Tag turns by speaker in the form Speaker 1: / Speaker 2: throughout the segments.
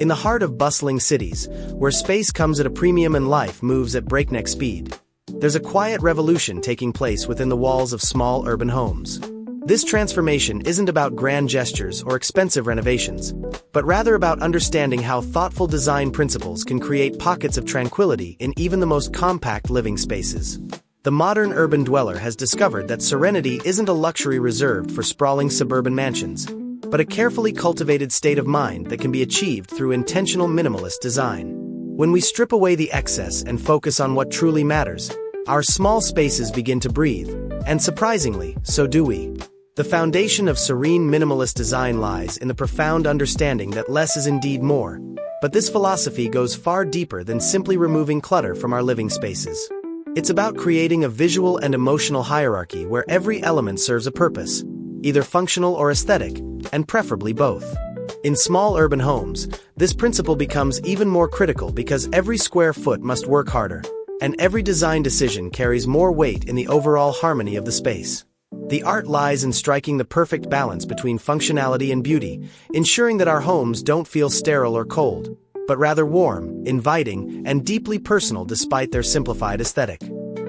Speaker 1: In the heart of bustling cities, where space comes at a premium and life moves at breakneck speed, there's a quiet revolution taking place within the walls of small urban homes. This transformation isn't about grand gestures or expensive renovations, but rather about understanding how thoughtful design principles can create pockets of tranquility in even the most compact living spaces. The modern urban dweller has discovered that serenity isn't a luxury reserved for sprawling suburban mansions, but a carefully cultivated state of mind that can be achieved through intentional minimalist design. When we strip away the excess and focus on what truly matters, our small spaces begin to breathe, and surprisingly, so do we. The foundation of serene minimalist design lies in the profound understanding that less is indeed more, but this philosophy goes far deeper than simply removing clutter from our living spaces. It's about creating a visual and emotional hierarchy where every element serves a purpose, either functional or aesthetic, and preferably both. In small urban homes, this principle becomes even more critical because every square foot must work harder, and every design decision carries more weight in the overall harmony of the space. The art lies in striking the perfect balance between functionality and beauty, ensuring that our homes don't feel sterile or cold, but rather warm, inviting, and deeply personal despite their simplified aesthetic.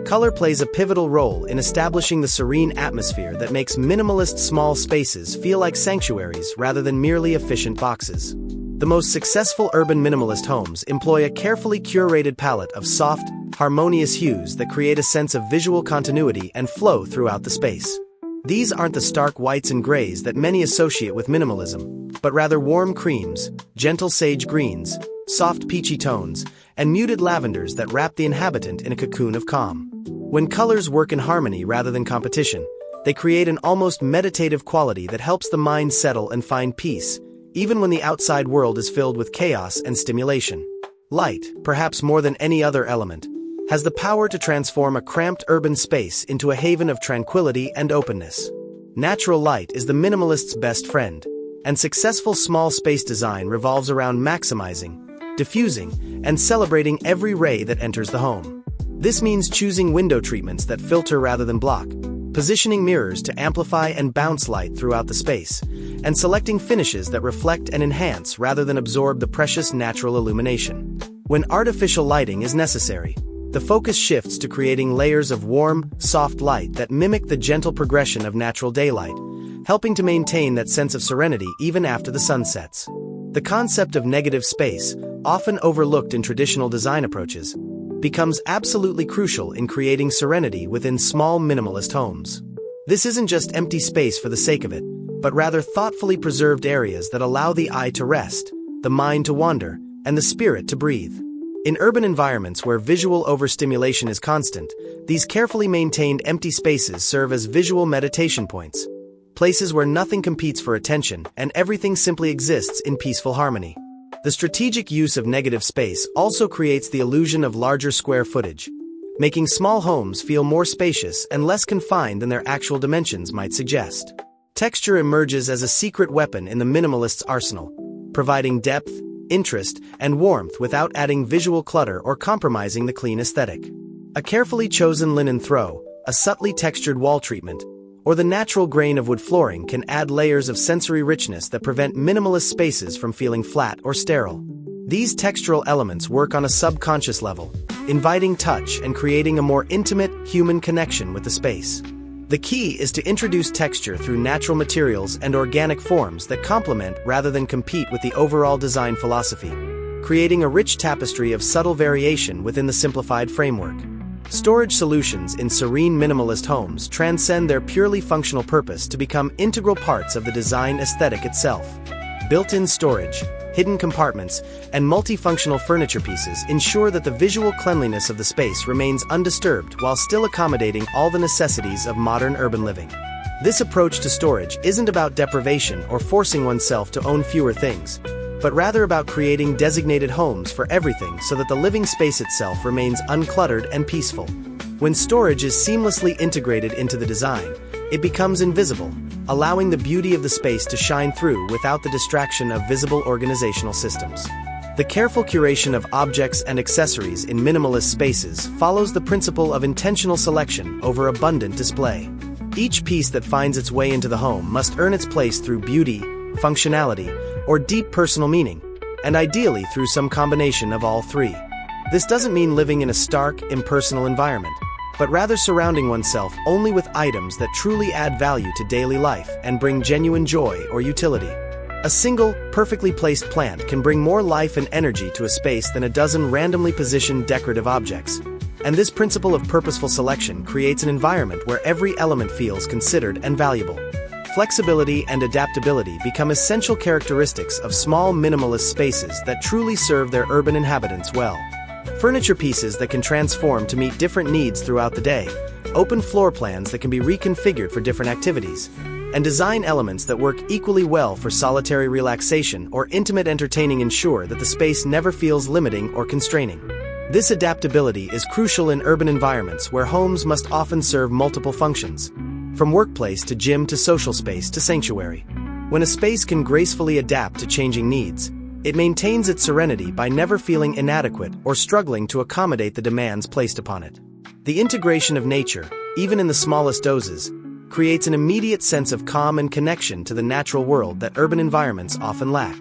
Speaker 1: Color plays a pivotal role in establishing the serene atmosphere that makes minimalist small spaces feel like sanctuaries rather than merely efficient boxes. The most successful urban minimalist homes employ a carefully curated palette of soft, harmonious hues that create a sense of visual continuity and flow throughout the space. These aren't the stark whites and grays that many associate with minimalism, but rather warm creams, gentle sage greens, soft peachy tones, and muted lavenders that wrap the inhabitant in a cocoon of calm. When colors work in harmony rather than competition, they create an almost meditative quality that helps the mind settle and find peace, even when the outside world is filled with chaos and stimulation. Light, perhaps more than any other element, has the power to transform a cramped urban space into a haven of tranquility and openness. Natural light is the minimalist's best friend, and successful small space design revolves around maximizing, diffusing, and celebrating every ray that enters the home. This means choosing window treatments that filter rather than block, positioning mirrors to amplify and bounce light throughout the space, and selecting finishes that reflect and enhance rather than absorb the precious natural illumination. When artificial lighting is necessary, the focus shifts to creating layers of warm, soft light that mimic the gentle progression of natural daylight, helping to maintain that sense of serenity even after the sun sets. The concept of negative space, often overlooked in traditional design approaches, becomes absolutely crucial in creating serenity within small minimalist homes. This isn't just empty space for the sake of it, but rather thoughtfully preserved areas that allow the eye to rest, the mind to wander, and the spirit to breathe. In urban environments where visual overstimulation is constant, these carefully maintained empty spaces serve as visual meditation points, places where nothing competes for attention and everything simply exists in peaceful harmony. The strategic use of negative space also creates the illusion of larger square footage, making small homes feel more spacious and less confined than their actual dimensions might suggest. Texture emerges as a secret weapon in the minimalist's arsenal, providing depth, interest, and warmth without adding visual clutter or compromising the clean aesthetic. A carefully chosen linen throw, a subtly textured wall treatment, or the natural grain of wood flooring can add layers of sensory richness that prevent minimalist spaces from feeling flat or sterile. These textural elements work on a subconscious level, inviting touch and creating a more intimate, human connection with the space. The key is to introduce texture through natural materials and organic forms that complement rather than compete with the overall design philosophy, creating a rich tapestry of subtle variation within the simplified framework. Storage solutions in serene minimalist homes transcend their purely functional purpose to become integral parts of the design aesthetic itself. Built-in storage, hidden compartments, and multifunctional furniture pieces ensure that the visual cleanliness of the space remains undisturbed while still accommodating all the necessities of modern urban living. This approach to storage isn't about deprivation or forcing oneself to own fewer things, but rather about creating designated homes for everything so that the living space itself remains uncluttered and peaceful. When storage is seamlessly integrated into the design, it becomes invisible, allowing the beauty of the space to shine through without the distraction of visible organizational systems. The careful curation of objects and accessories in minimalist spaces follows the principle of intentional selection over abundant display. Each piece that finds its way into the home must earn its place through beauty, functionality, or deep personal meaning, and ideally through some combination of all three. This doesn't mean living in a stark, impersonal environment, but rather surrounding oneself only with items that truly add value to daily life and bring genuine joy or utility. A single, perfectly placed plant can bring more life and energy to a space than a dozen randomly positioned decorative objects. And this principle of purposeful selection creates an environment where every element feels considered and valuable. Flexibility and adaptability become essential characteristics of small minimalist spaces that truly serve their urban inhabitants well. Furniture pieces that can transform to meet different needs throughout the day, open floor plans that can be reconfigured for different activities, and design elements that work equally well for solitary relaxation or intimate entertaining ensure that the space never feels limiting or constraining. This adaptability is crucial in urban environments where homes must often serve multiple functions, from workplace to gym to social space to sanctuary. When a space can gracefully adapt to changing needs, it maintains its serenity by never feeling inadequate or struggling to accommodate the demands placed upon it. The integration of nature, even in the smallest doses, creates an immediate sense of calm and connection to the natural world that urban environments often lack.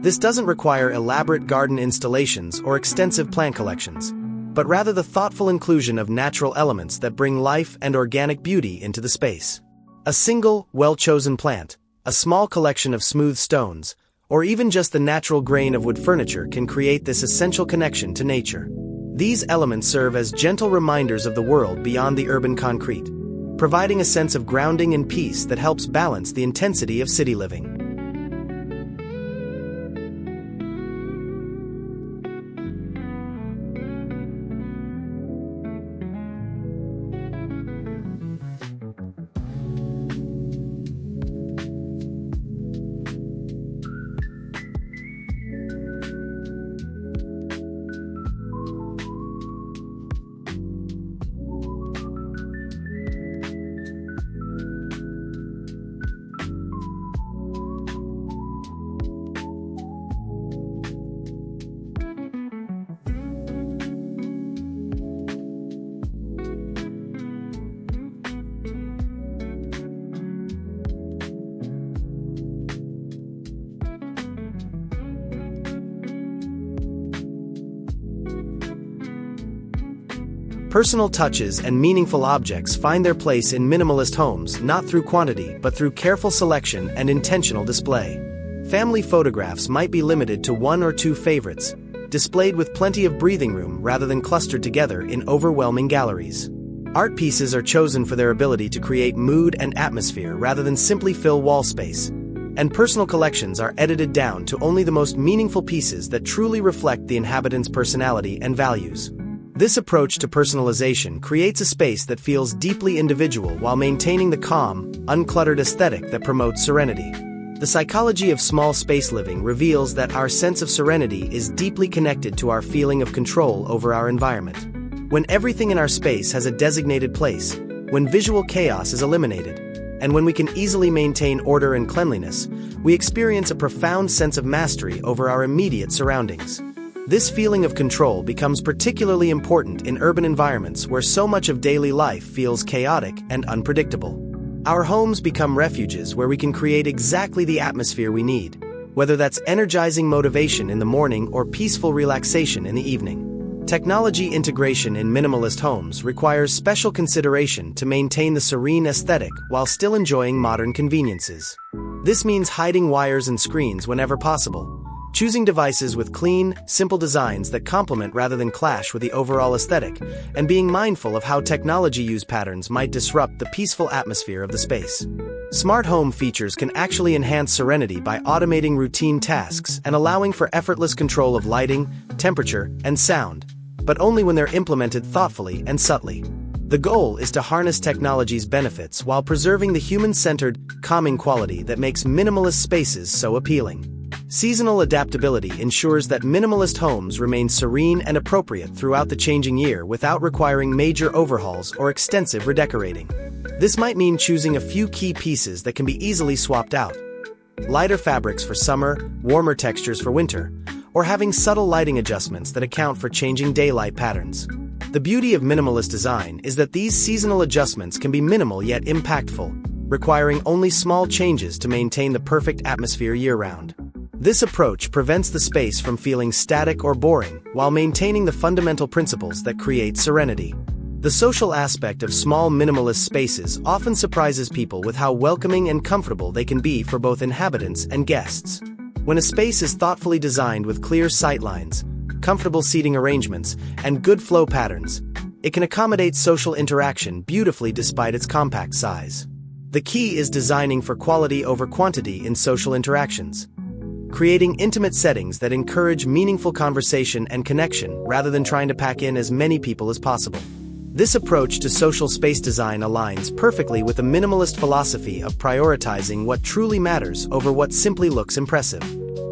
Speaker 1: This doesn't require elaborate garden installations or extensive plant collections, but rather the thoughtful inclusion of natural elements that bring life and organic beauty into the space. A single, well-chosen plant, a small collection of smooth stones, or even just the natural grain of wood furniture can create this essential connection to nature. These elements serve as gentle reminders of the world beyond the urban concrete, providing a sense of grounding and peace that helps balance the intensity of city living. Personal touches and meaningful objects find their place in minimalist homes not through quantity but through careful selection and intentional display. Family photographs might be limited to one or two favorites, displayed with plenty of breathing room rather than clustered together in overwhelming galleries. Art pieces are chosen for their ability to create mood and atmosphere rather than simply fill wall space. And personal collections are edited down to only the most meaningful pieces that truly reflect the inhabitant's personality and values. This approach to personalization creates a space that feels deeply individual while maintaining the calm, uncluttered aesthetic that promotes serenity. The psychology of small space living reveals that our sense of serenity is deeply connected to our feeling of control over our environment. When everything in our space has a designated place, when visual chaos is eliminated, and when we can easily maintain order and cleanliness, we experience a profound sense of mastery over our immediate surroundings. This feeling of control becomes particularly important in urban environments where so much of daily life feels chaotic and unpredictable. Our homes become refuges where we can create exactly the atmosphere we need, whether that's energizing motivation in the morning or peaceful relaxation in the evening. Technology integration in minimalist homes requires special consideration to maintain the serene aesthetic while still enjoying modern conveniences. This means hiding wires and screens whenever possible, choosing devices with clean, simple designs that complement rather than clash with the overall aesthetic, and being mindful of how technology use patterns might disrupt the peaceful atmosphere of the space. Smart home features can actually enhance serenity by automating routine tasks and allowing for effortless control of lighting, temperature, and sound, but only when they're implemented thoughtfully and subtly. The goal is to harness technology's benefits while preserving the human-centered, calming quality that makes minimalist spaces so appealing. Seasonal adaptability ensures that minimalist homes remain serene and appropriate throughout the changing year without requiring major overhauls or extensive redecorating. This might mean choosing a few key pieces that can be easily swapped out, lighter fabrics for summer, warmer textures for winter, or having subtle lighting adjustments that account for changing daylight patterns. The beauty of minimalist design is that these seasonal adjustments can be minimal yet impactful, requiring only small changes to maintain the perfect atmosphere year-round. This approach prevents the space from feeling static or boring while maintaining the fundamental principles that create serenity. The social aspect of small minimalist spaces often surprises people with how welcoming and comfortable they can be for both inhabitants and guests. When a space is thoughtfully designed with clear sightlines, comfortable seating arrangements, and good flow patterns, it can accommodate social interaction beautifully despite its compact size. The key is designing for quality over quantity in social interactions, creating intimate settings that encourage meaningful conversation and connection rather than trying to pack in as many people as possible. This approach to social space design aligns perfectly with the minimalist philosophy of prioritizing what truly matters over what simply looks impressive.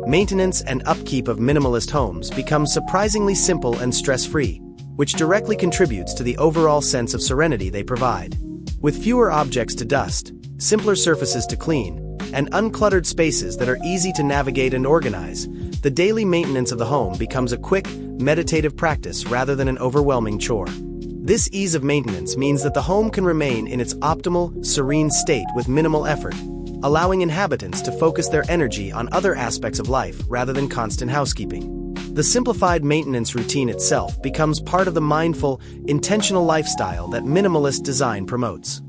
Speaker 1: Maintenance and upkeep of minimalist homes becomes surprisingly simple and stress-free, which directly contributes to the overall sense of serenity they provide. With fewer objects to dust, simpler surfaces to clean, and uncluttered spaces that are easy to navigate and organize, the daily maintenance of the home becomes a quick, meditative practice rather than an overwhelming chore. This ease of maintenance means that the home can remain in its optimal, serene state with minimal effort, allowing inhabitants to focus their energy on other aspects of life rather than constant housekeeping. The simplified maintenance routine itself becomes part of the mindful, intentional lifestyle that minimalist design promotes.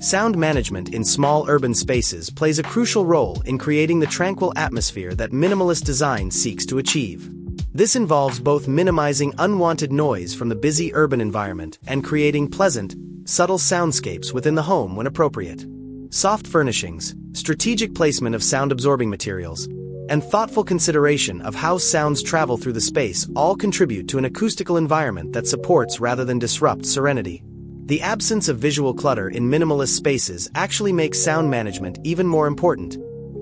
Speaker 1: Sound management in small urban spaces plays a crucial role in creating the tranquil atmosphere that minimalist design seeks to achieve. This involves both minimizing unwanted noise from the busy urban environment and creating pleasant, subtle soundscapes within the home when appropriate. Soft furnishings, strategic placement of sound-absorbing materials, and thoughtful consideration of how sounds travel through the space all contribute to an acoustical environment that supports rather than disrupts serenity. The absence of visual clutter in minimalist spaces actually makes sound management even more important,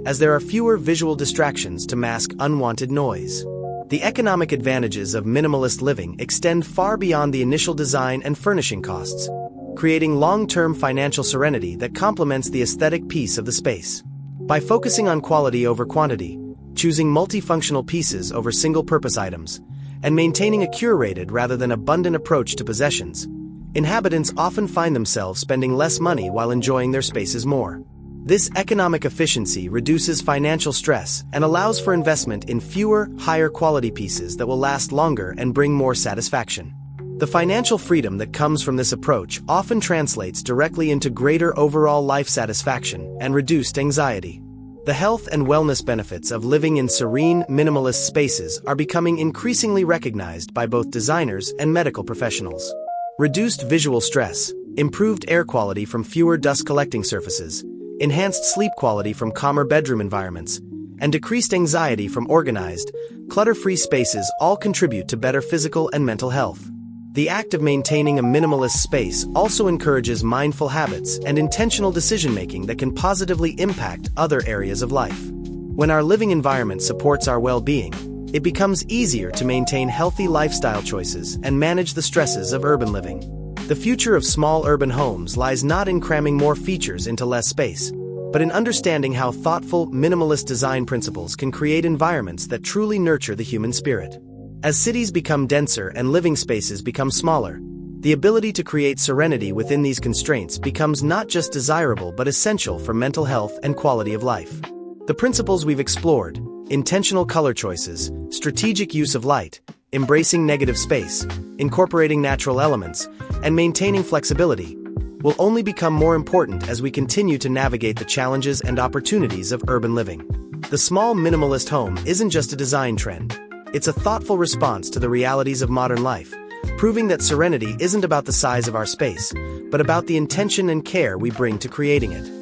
Speaker 1: as there are fewer visual distractions to mask unwanted noise. The economic advantages of minimalist living extend far beyond the initial design and furnishing costs, creating long-term financial serenity that complements the aesthetic piece of the space. By focusing on quality over quantity, choosing multifunctional pieces over single-purpose items, and maintaining a curated rather than abundant approach to possessions, inhabitants often find themselves spending less money while enjoying their spaces more. This economic efficiency reduces financial stress and allows for investment in fewer, higher-quality pieces that will last longer and bring more satisfaction. The financial freedom that comes from this approach often translates directly into greater overall life satisfaction and reduced anxiety. The health and wellness benefits of living in serene, minimalist spaces are becoming increasingly recognized by both designers and medical professionals. Reduced visual stress, improved air quality from fewer dust-collecting surfaces, enhanced sleep quality from calmer bedroom environments, and decreased anxiety from organized, clutter-free spaces all contribute to better physical and mental health. The act of maintaining a minimalist space also encourages mindful habits and intentional decision-making that can positively impact other areas of life. When our living environment supports our well-being, it becomes easier to maintain healthy lifestyle choices and manage the stresses of urban living. The future of small urban homes lies not in cramming more features into less space, but in understanding how thoughtful, minimalist design principles can create environments that truly nurture the human spirit. As cities become denser and living spaces become smaller, the ability to create serenity within these constraints becomes not just desirable but essential for mental health and quality of life. The principles we've explored, intentional color choices, strategic use of light, embracing negative space, incorporating natural elements, and maintaining flexibility, will only become more important as we continue to navigate the challenges and opportunities of urban living. The small minimalist home isn't just a design trend. It's a thoughtful response to the realities of modern life, proving that serenity isn't about the size of our space, but about the intention and care we bring to creating it.